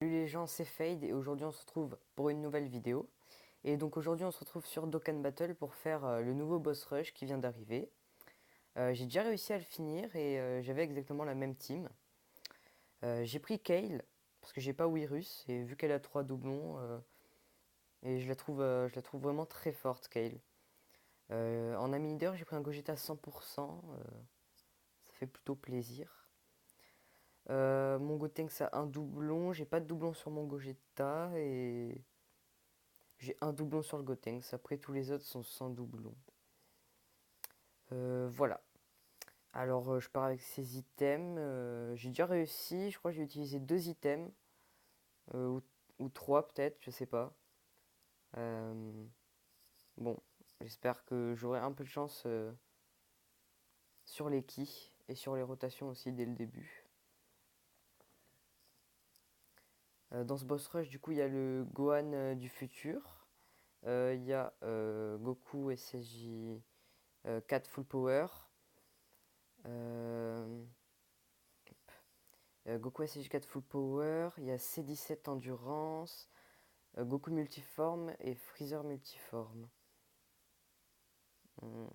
Salut les gens, c'est Fade et aujourd'hui on se retrouve pour une nouvelle vidéo. Et donc aujourd'hui on se retrouve sur Dokkan Battle pour faire le nouveau boss rush qui vient d'arriver. J'ai déjà réussi à le finir et j'avais exactement la même team. J'ai pris Kale parce que j'ai pas Wirus et vu qu'elle a 3 doublons et je la trouve vraiment très forte Kale. En ami leader j'ai pris un Gogeta 100%, ça fait plutôt plaisir. Mon Gotenks a un doublon, j'ai pas de doublon sur mon Gogeta et j'ai un doublon sur le Gotenks. Après, tous les autres sont sans doublon. Voilà. Alors, je pars avec ces items. J'ai déjà réussi. Je crois que j'ai utilisé 2 items. Ou, ou 3 peut-être, je sais pas. Euh, bon, j'espère que j'aurai un peu de chance sur les ki et sur les rotations aussi dès le début. Dans ce boss rush, du coup, il y a le Gohan du futur. Il y a Goku SSJ 4 full power. Euh, Goku SSJ4 Full Power, il y a C17 Endurance, Goku Multiforme et Freezer Multiforme. Hmm,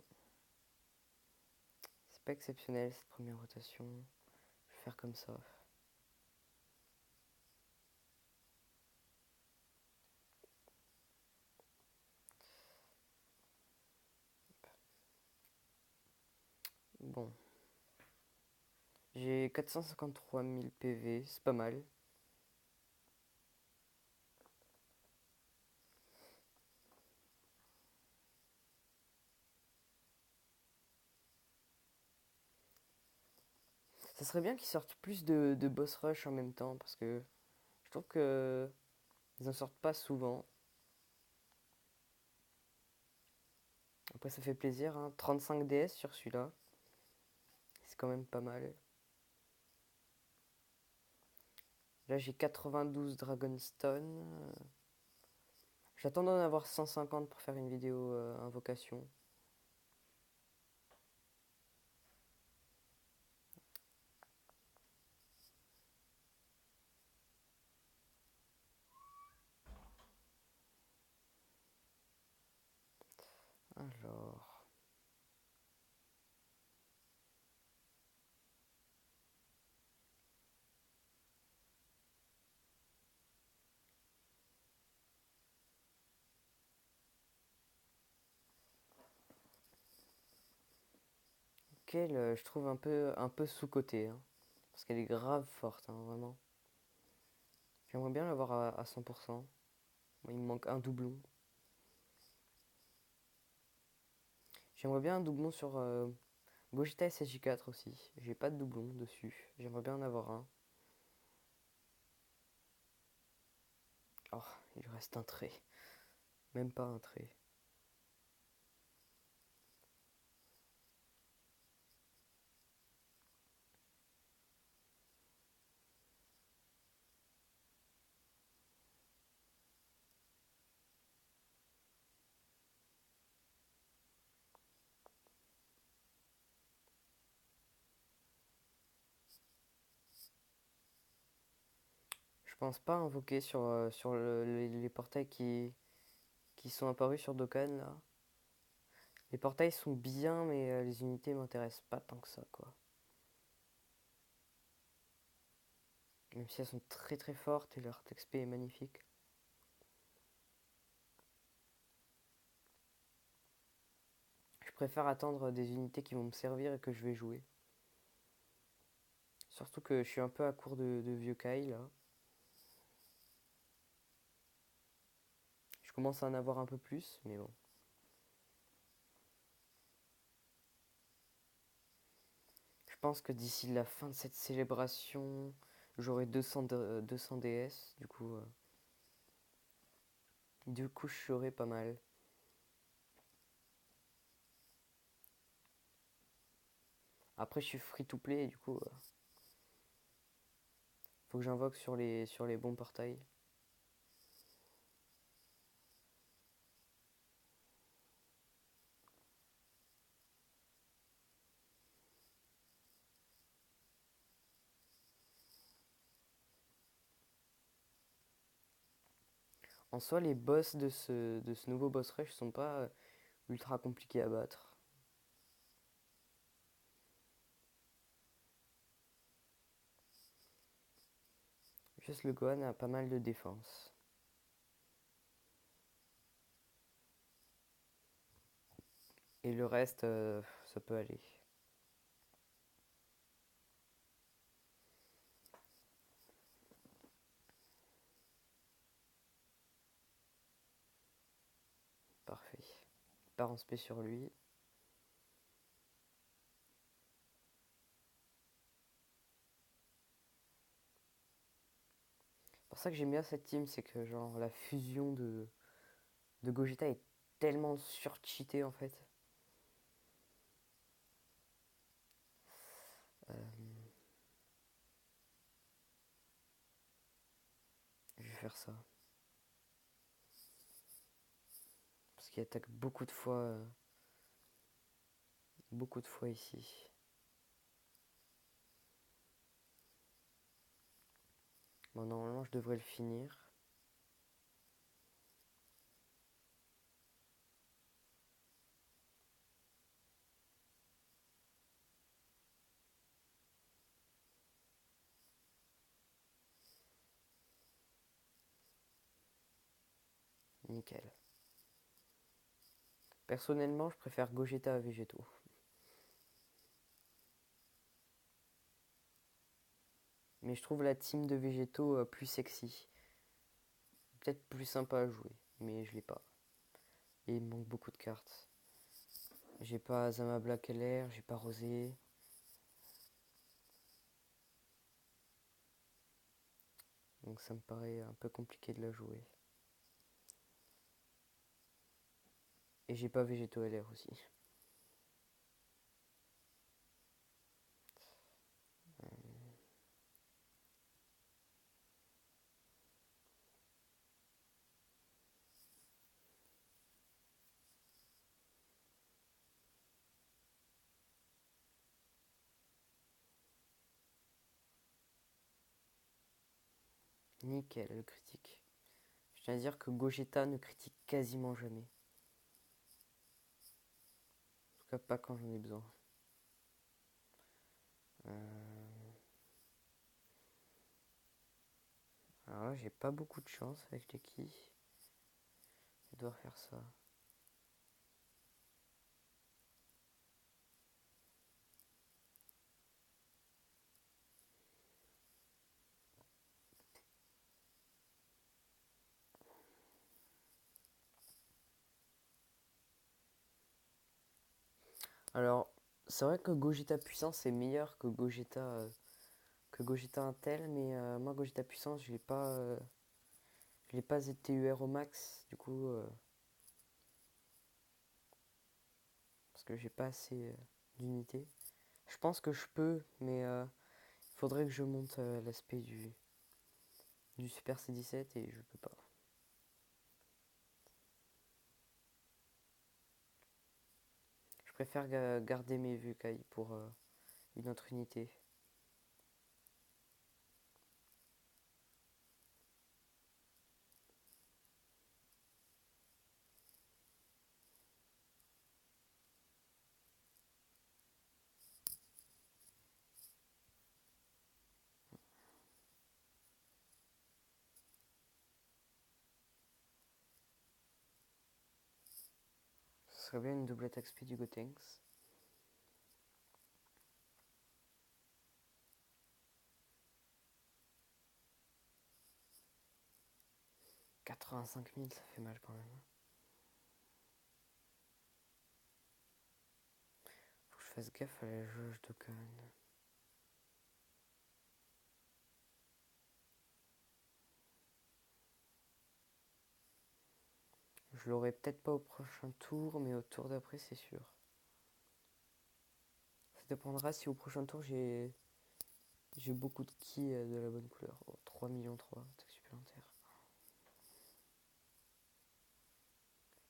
c'est pas exceptionnel cette première rotation. Je vais faire comme ça. Bon, j'ai 453 000 PV, c'est pas mal. Ça serait bien qu'ils sortent plus de boss rush en même temps parce que je trouve que ils en sortent pas souvent. Après, ça fait plaisir, hein. 35 DS sur celui-là, c'est quand même pas mal. Là, j'ai 92 Dragonstone. J'attends d'en avoir 150 pour faire une vidéo invocation. Alors, quelle je trouve un peu sous-cotée, hein, parce qu'elle est grave forte, hein, vraiment. J'aimerais bien l'avoir à 100%. Moi, il me manque un doublon. J'aimerais bien un doublon sur Gogeta SSJ4 aussi. J'ai pas de doublon dessus. J'aimerais bien en avoir un. Oh, il lui reste un trait. Même pas un trait. Je pense pas invoquer sur les portails qui sont apparus sur Dokkan là. Les portails sont bien, mais les unités m'intéressent pas tant que ça, quoi. Même si elles sont très très fortes et leur XP est magnifique. Je préfère attendre des unités qui vont me servir et que je vais jouer. Surtout que je suis un peu à court de vieux Kai là. Je commence à en avoir un peu plus, mais bon. Je pense que d'ici la fin de cette célébration, j'aurai 200 DS. Du coup, je serai pas mal. Après, je suis free to play et du coup, faut que j'invoque sur les bons portails. En soi, les boss de ce nouveau boss rush sont pas ultra compliqués à battre. Juste le Gohan a pas mal de défense. Et le reste, ça peut aller. Parfait. Part en spé sur lui. C'est pour ça que j'aime bien cette team, c'est que genre la fusion de Gogeta est tellement surcheatée en fait. Euh, je vais faire ça. Parce qu'il attaque beaucoup de fois ici. Bon, normalement, je devrais le finir. Nickel. Personnellement, je préfère Gogeta à Végéto. Mais je trouve la team de Végéto plus sexy. Peut-être plus sympa à jouer, mais je l'ai pas. Et il me manque beaucoup de cartes. J'ai pas Zama Black LR, j'ai pas Rosé. Donc ça me paraît un peu compliqué de la jouer. Et j'ai pas Végéto LR aussi. Nickel, le critique. Je tiens à dire que Gogeta ne critique quasiment jamais. En tout cas, pas quand j'en ai besoin. Euh, Alors là, j'ai pas beaucoup de chance avec les qui. Je dois faire ça. Alors, c'est vrai que Gogeta puissance est meilleur que Gogeta Intel, mais moi Gogeta puissance, je l'ai pas ZTUR au max, du coup, parce que j'ai pas assez d'unités. Je pense que je peux, mais il faudrait que je monte l'aspect du Super C17 et je peux pas. Je préfère garder mes vues Kai pour une autre unité. Ce serait bien une double attaque speed du Gotenks. « 85 000, ça fait mal quand même. Faut que je fasse gaffe à la jauge de Khan. Je l'aurai peut-être pas au prochain tour, mais au tour d'après, c'est sûr. Ça dépendra si au prochain tour j'ai beaucoup de ki de la bonne couleur. Oh, 3 millions 3, attaque supplémentaire.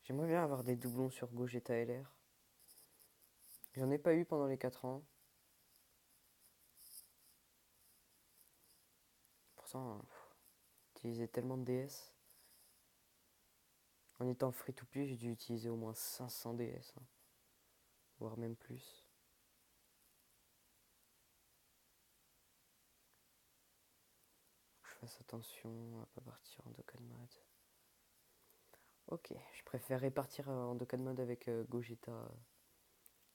J'aimerais bien avoir des doublons sur Gogeta LR. J'en ai pas eu pendant les 4 ans. Pourtant, j'utilisais tellement de DS. En étant free to play, j'ai dû utiliser au moins 500 DS, hein, voire même plus. Je fasse attention à pas partir en Dokkan Mode. Ok, je préférerais partir en Dokkan Mode avec Gogeta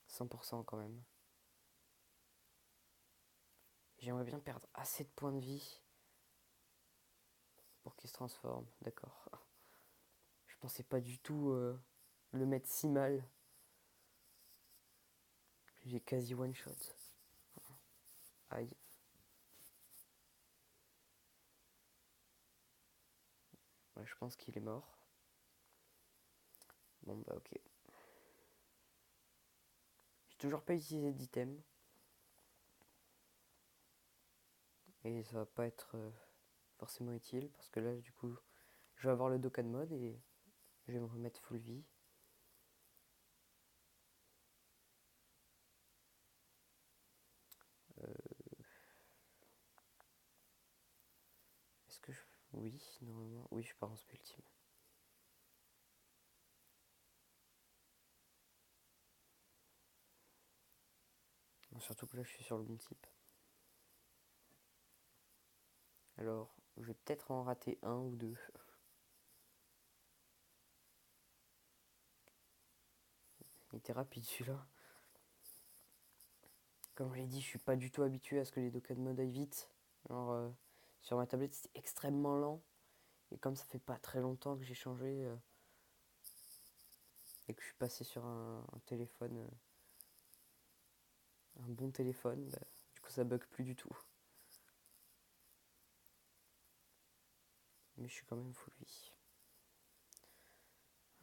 100% quand même. J'aimerais bien perdre assez de points de vie pour qu'il se transforme, d'accord. Je pensais pas du tout le mettre si mal. J'ai quasi one shot. Aïe. Ouais, je pense qu'il est mort. Bon bah ok. J'ai toujours pas utilisé d'item. Et ça va pas être forcément utile parce que là du coup je vais avoir le Dokkan mode et je vais me remettre full vie. Est-ce que je... Oui, normalement. Oui, je pars en spé ultime. Surtout que là je suis sur le bon type. Alors, je vais peut-être en rater un ou deux. Il était rapide celui-là. Comme je l'ai dit, je suis pas du tout habitué à ce que les Dokkan mode aillent vite. Alors, sur ma tablette, c'était extrêmement lent. Et comme ça fait pas très longtemps que j'ai changé et que je suis passé sur un téléphone, un bon téléphone, bah, du coup ça bug plus du tout. Mais je suis quand même full vie.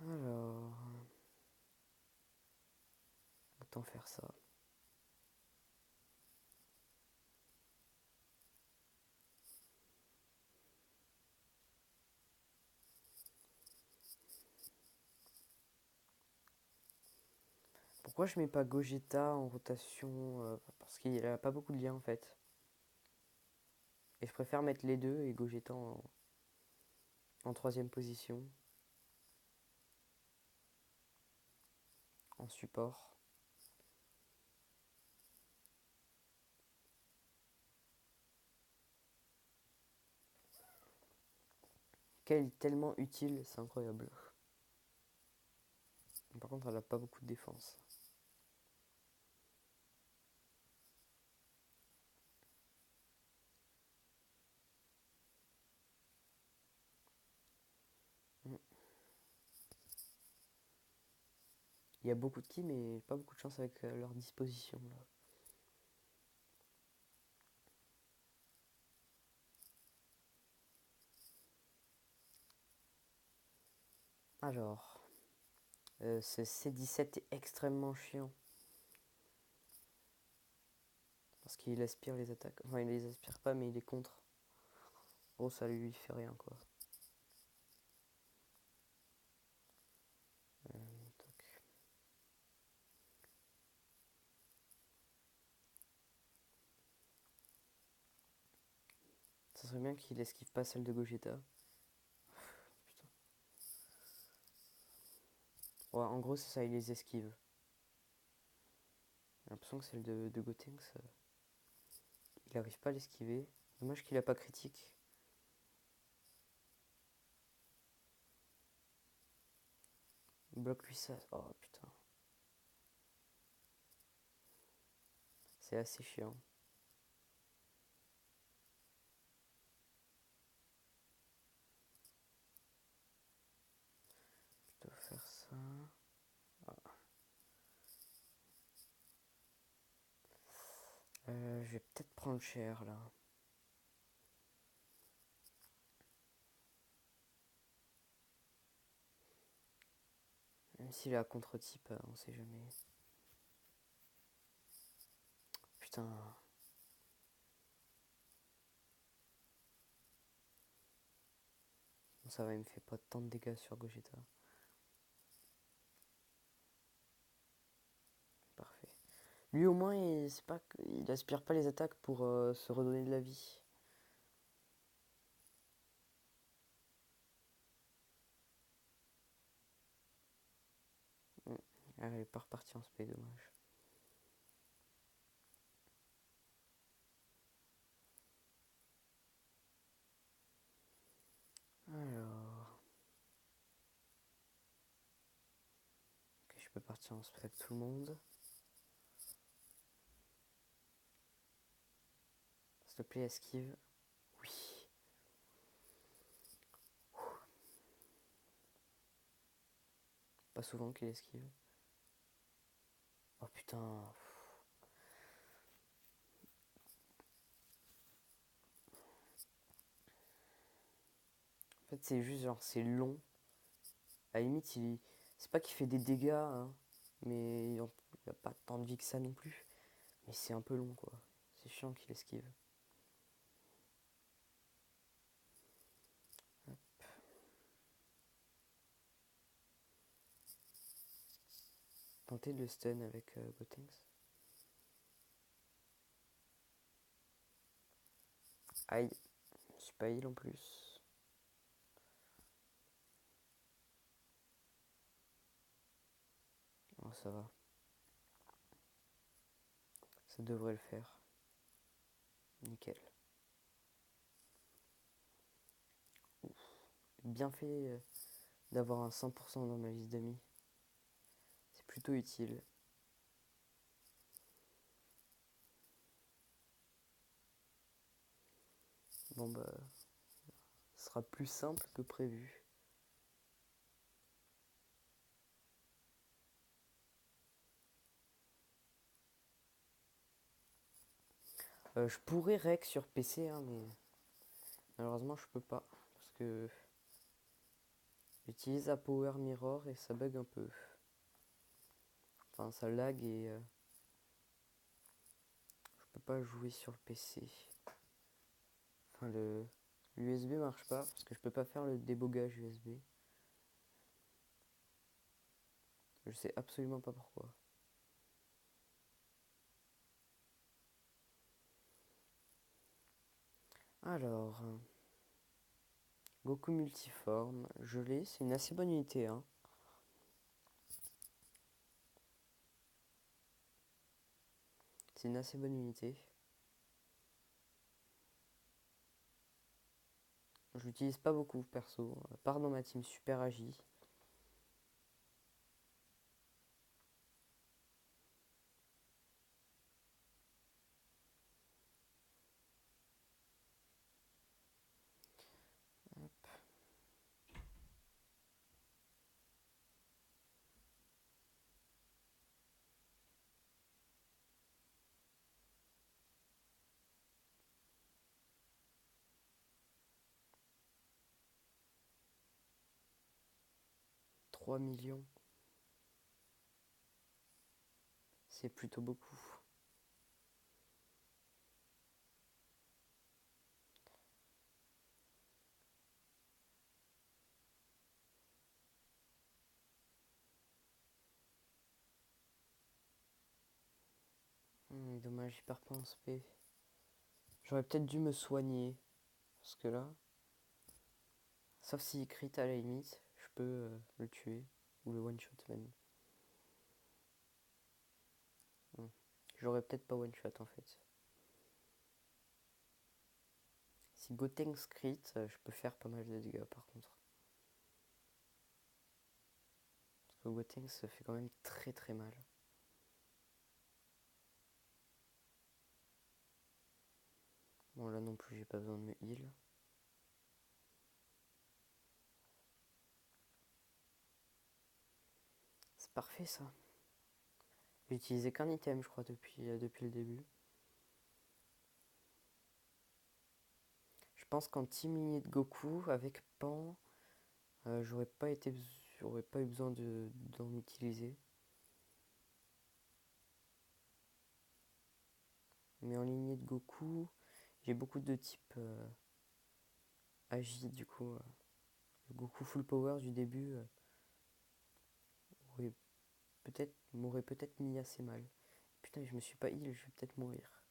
Alors, autant faire ça. Pourquoi je mets pas Gogeta en rotation parce qu'il a pas beaucoup de liens en fait. Et je préfère mettre les deux et Gogeta en troisième position, en support. Qu'elle est tellement utile, c'est incroyable. Par contre, elle a pas beaucoup de défense. Il y a beaucoup de ki, mais pas beaucoup de chance avec leur disposition là. Alors, ce C17 est extrêmement chiant. Parce qu'il aspire les attaques. Enfin, il les aspire pas, mais il les contre. Oh, ça lui fait rien quoi. Tac. Ça serait bien qu'il esquive pas celle de Gogeta. Putain. Ouais, en gros, c'est ça, il les esquive. J'ai l'impression que celle de Gotenks, il arrive pas à l'esquiver. Dommage qu'il a pas critique. Bloque lui ça. Oh putain. C'est assez chiant. Je dois faire ça. Ah. Je vais peut-être prendre cher là. Même s'il est à contre-type, on sait jamais. Putain. Bon, ça va, il me fait pas tant de dégâts sur Gogeta. Parfait. Lui au moins, il aspire pas les attaques pour se redonner de la vie. Ah, elle est pas repartie en spé, dommage. Alors... Ok, je peux partir en spé avec tout le monde. S'il te plaît, esquive. Oui. Pas souvent qu'il esquive. Oh putain. En fait, c'est juste genre, c'est long. À la limite, c'est pas qu'il fait des dégâts, hein, mais il a pas tant de vie que ça non plus. Mais c'est un peu long, quoi. C'est chiant qu'il esquive. Hop. Tenter de le stun avec Gotenks. Aïe, je suis pas heal en plus. Oh, ça va. Ça devrait le faire. Nickel. Ouf. Bien fait d'avoir un 100% dans ma liste d'amis. C'est plutôt utile. Bon bah, ce sera plus simple que prévu. Je pourrais rec sur PC, hein, mais malheureusement je peux pas. Parce que j'utilise la Power Mirror et ça bug un peu. Enfin, ça lag et je peux pas jouer sur le PC. Enfin, l'USB marche pas parce que je peux pas faire le débogage USB. Je sais absolument pas pourquoi. Alors, Goku multiforme, je l'ai, c'est une assez bonne unité, hein. C'est une assez bonne unité. Je l'utilise pas beaucoup perso, à part dans ma team Super Agi. Hop. 3 millions, c'est plutôt beaucoup. Dommage, j'y perds pas en SP. J'aurais peut-être dû me soigner. Parce que là, sauf s'il crit à la limite, je peux le tuer. Ou le one-shot même. J'aurais peut-être pas one-shot en fait. Si Gotenks crit, je peux faire pas mal de dégâts par contre. Parce que Gotenks se fait quand même très très mal. Bon là non plus j'ai pas besoin de me heal. C'est parfait ça. J'ai utilisé qu'un item je crois depuis le début. Je pense qu'en team lignée de Goku avec Pan, j'aurais pas eu besoin d'en utiliser. Mais en lignée de Goku, j'ai beaucoup de type Agi du coup. Le Goku full power du début m'aurait peut-être mis assez mal. Putain, je me suis pas heal, je vais peut-être mourir.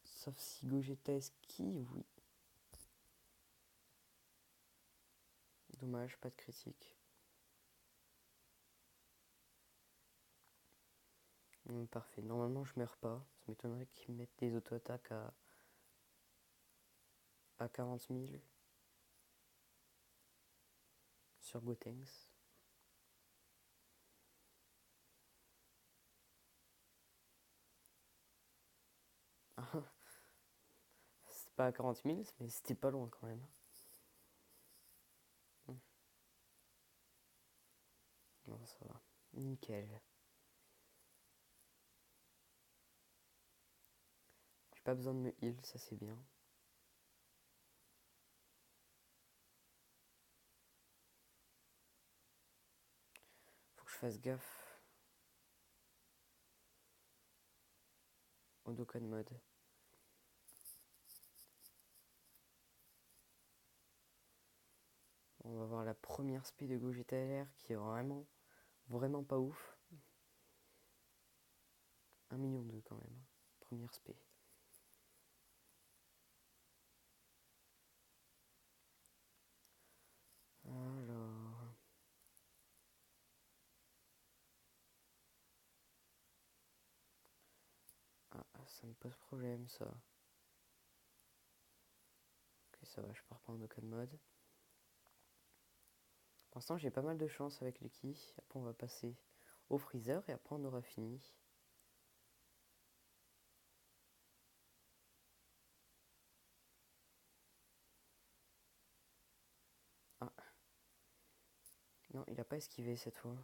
Sauf si Gogeta esquive, oui. Dommage, pas de critique. Parfait. Normalement, je meurs pas. Ça m'étonnerait qu'ils mettent des auto-attaques à 40 000 sur Gotenks. C'était pas à 40 000, mais c'était pas loin quand même. Non, ça va. Nickel. J'ai pas besoin de me heal, ça c'est bien. Faut que je fasse gaffe au Dokkan mode. On va voir la première spé de Gogeta LR qui est vraiment pas ouf. 1,2 million quand même. Première spé. Alors. Ah, ça me pose problème ça. Ok, ça va, je pars pas en Dokkan mode. Pour l'instant, j'ai pas mal de chance avec les ki. Après, on va passer au freezer et après, on aura fini. Ah. Non, il a pas esquivé cette fois.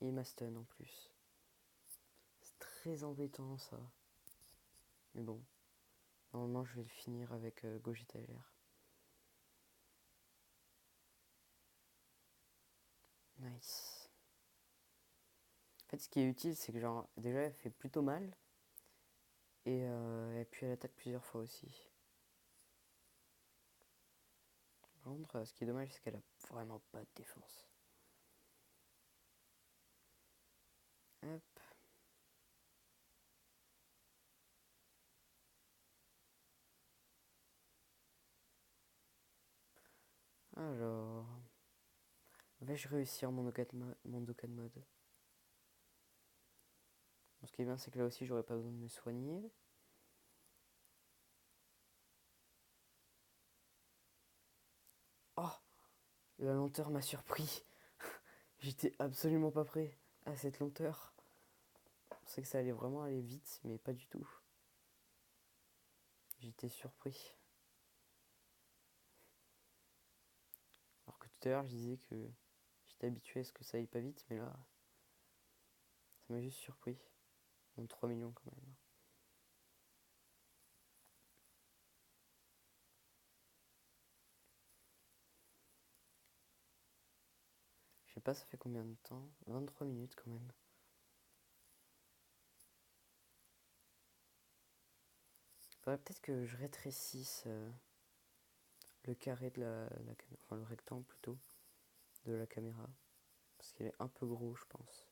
Et il m'a stun en plus. C'est très embêtant ça. Mais bon. Normalement, je vais le finir avec Gogeta LR. Nice. En fait, ce qui est utile, c'est que genre, déjà, elle fait plutôt mal. Et puis, elle attaque plusieurs fois aussi. Par contre, ce qui est dommage, c'est qu'elle a vraiment pas de défense. Hop. Alors. Vais-je réussir mon Dokkan mode? Bon, ce qui est bien, c'est que là aussi, j'aurais pas besoin de me soigner. Oh! La lenteur m'a surpris. J'étais absolument pas prêt à cette lenteur. Je pensais que ça allait vraiment aller vite, mais pas du tout. J'étais surpris. Alors que tout à l'heure, je disais que j'étais habitué à ce que ça aille pas vite, mais là, ça m'a juste surpris. Bon, 3 millions quand même. Je sais pas, ça fait combien de temps? 23 minutes quand même. Faudrait peut-être que je rétrécisse le carré de la caméra, enfin le rectangle plutôt, de la caméra. Parce qu'il est un peu gros, je pense.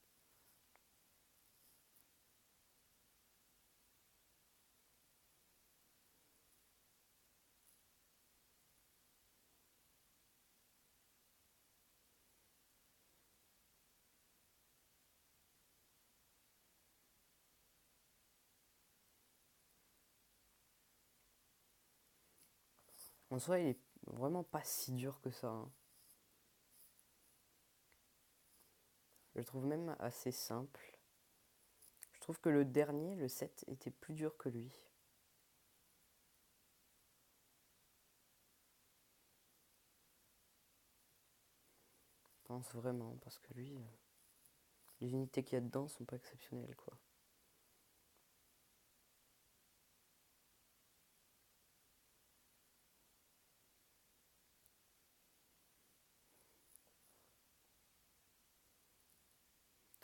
En soi, il est vraiment pas si dur que ça, hein. Je le trouve même assez simple. Je trouve que le dernier, le 7, était plus dur que lui. Je pense vraiment, parce que lui, les unités qu'il y a dedans sont pas exceptionnelles, quoi.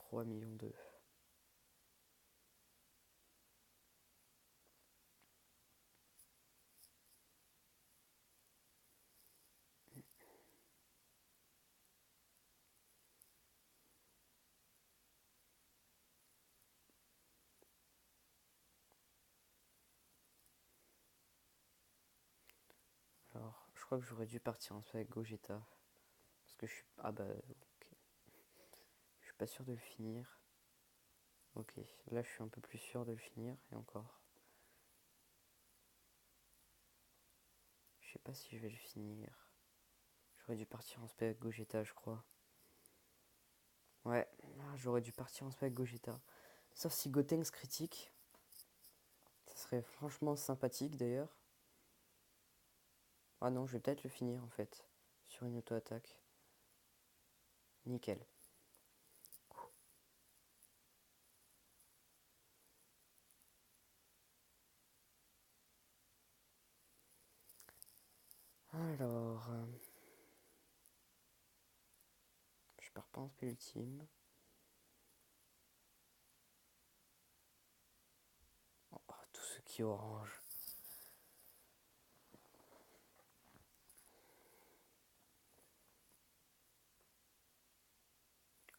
$3 millions. Alors, je crois que j'aurais dû partir en avec Gogeta. Parce que je suis. Ah bah, ok. Je suis pas sûr de le finir. Ok, là je suis un peu plus sûr de le finir, et encore. Je sais pas si je vais le finir. J'aurais dû partir en spé avec Gogeta, je crois. Ouais, j'aurais dû partir en spé avec Gogeta. Sauf si Gotenks critique. Ça serait franchement sympathique d'ailleurs. Ah non, je vais peut-être le finir en fait. Sur une auto-attaque. Nickel. Alors, je pars pas en spé ultime. Oh, tout ce qui est orange.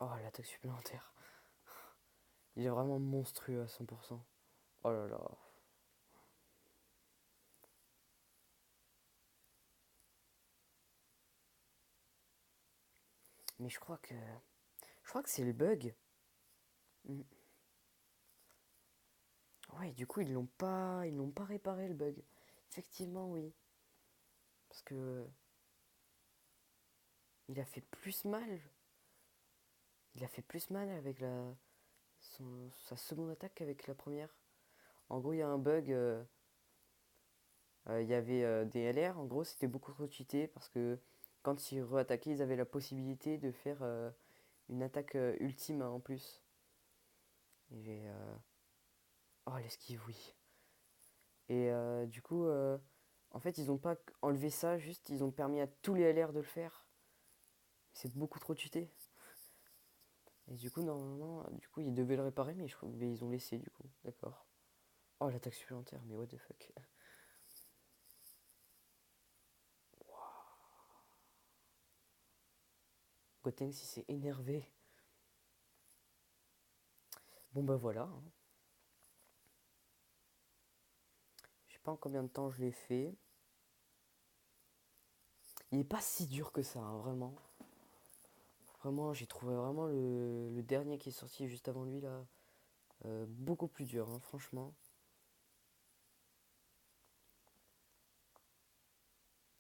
Oh, l'attaque supplémentaire. Il est vraiment monstrueux à 100%. Oh là là. Mais je crois que... Je crois que c'est le bug. Mm. Ouais, du coup, ils l'ont pas réparé le bug. Effectivement, oui. Parce que... Il a fait plus mal. Il a fait plus mal avec sa seconde attaque qu'avec la première. En gros, il y a un bug. Il y avait des LR. En gros, c'était beaucoup trop cheaté parce que quand ils re-attaquaient, ils avaient la possibilité de faire une attaque ultime en plus. Et, oh, l'esquive, oui. Et du coup, en fait, ils ont pas enlevé ça, juste ils ont permis à tous les LR de le faire. C'est beaucoup trop cheaté. Et du coup, normalement, du coup, ils devaient le réparer, mais ils ont laissé du coup. D'accord. Oh, l'attaque supplémentaire, mais what the fuck. Gotenks, il s'est énervé. Bon, bah voilà, hein. Je sais pas en combien de temps je l'ai fait. Il est pas si dur que ça, hein, vraiment. Vraiment, j'ai trouvé vraiment le dernier qui est sorti juste avant lui, là, beaucoup plus dur, hein, franchement.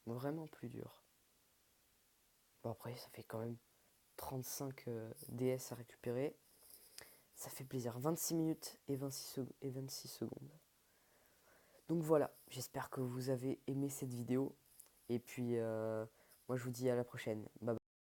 Vraiment plus dur. Bon, après, ça fait quand même 35 DS à récupérer. Ça fait plaisir. 26 minutes et 26 secondes. Donc voilà, j'espère que vous avez aimé cette vidéo. Et puis, moi je vous dis à la prochaine. Bye bye.